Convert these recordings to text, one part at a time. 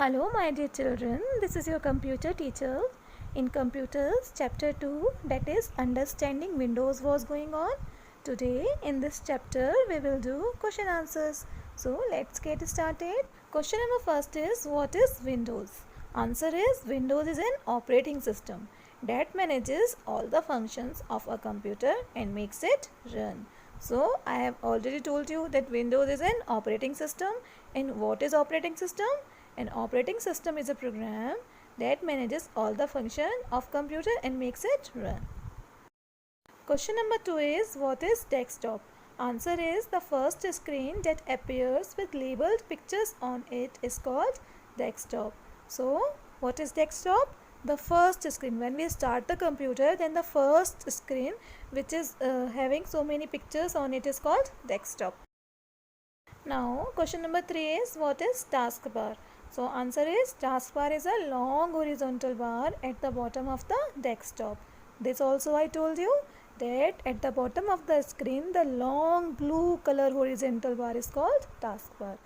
Hello my dear children, this is your computer teacher. In computers chapter 2, that is understanding Windows, was going on. Today in this chapter we will do question answers. So let's get started. Question number first is, what is Windows? Answer is, Windows is an operating system that manages all the functions of a computer and makes it run. So I have already told you that Windows is an operating system. And what is operating system? An operating system is a program that manages all the function of computer and makes it run. Question number 2 is, what is desktop? Answer is, the first screen that appears with labeled pictures on it is called desktop. So what is desktop? The first screen. When we start the computer, then the first screen which is having so many pictures on it is called desktop. Now question number 3 is, what is taskbar? So answer is, taskbar is a long horizontal bar at the bottom of the desktop. This also I told you that at the bottom of the screen the long blue color horizontal bar is called taskbar.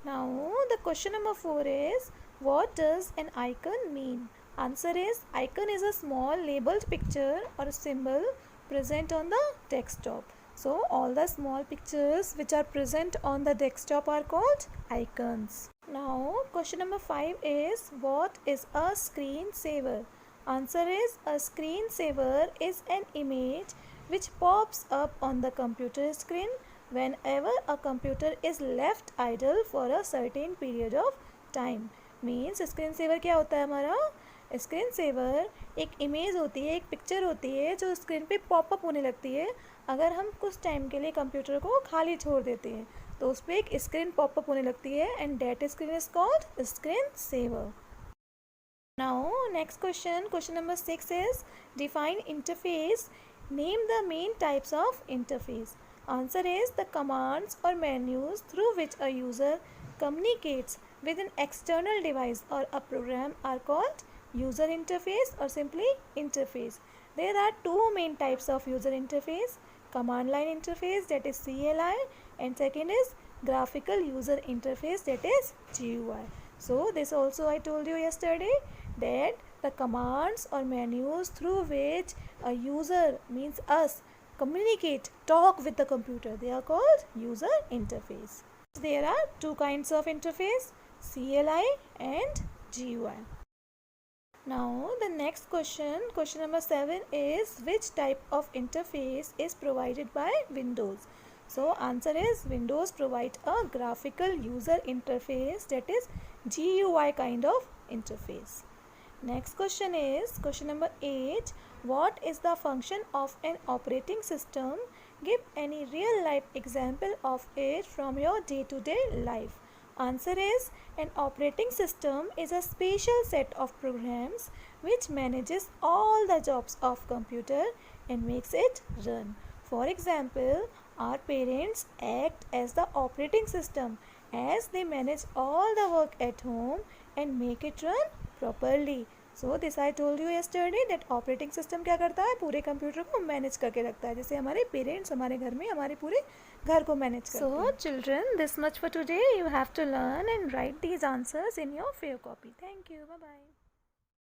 Now the question number 4 is, what does an icon mean? Answer is, icon is a small labeled picture or a symbol present on the desktop. So all the small pictures which are present on the desktop are called icons. Now question number 5 is, what is a screensaver? Answer is, a screensaver is an image which pops up on the computer screen whenever a computer is left idle for a certain period of time. Means screensaver क्या होता है हमारा? Screen एक image होती है, एक picture होती है जो स्क्रीन पे पॉपअप होने लगती है अगर हम कुछ टाइम के लिए कंप्यूटर को खाली छोड़ देते हैं, तो उस पर एक स्क्रीन पॉपअप होने लगती है and that screen is called screen saver. Now next question number 6 is, define interface. Name the main types of interface. Answer is, the commands or menus through which a user communicates with an external device or a program are called user interface or simply interface. There are two main types of user interface: command line interface, that is CLI, and second is graphical user interface, that is GUI. So this also I told you yesterday that the commands or menus through which a user, means us, communicate, talk with the computer, they are called user interface. There are two kinds of interface, CLI and GUI. Now the next question number 7 is, which type of interface is provided by Windows? So answer is, Windows provide a graphical user interface, that is GUI kind of interface. Next question is question number 8. What is the function of an operating system? Give any real life example of it from your day-to-day life. Answer is, an operating system is a special set of programs which manages all the jobs of computer and makes it run. For example, our parents act as the operating system as they manage all the work at home and make it run properly. So this I told you yesterday that operating system क्या करता है, पूरे computer को manage करके रखता है, जैसे हमारे पेरेंट्स हमारे घर में हमारे पूरे घर को मैनेज करते हैं. So children, this much for today. You have to learn and write these answers in your fair copy. Thank you. Bye bye.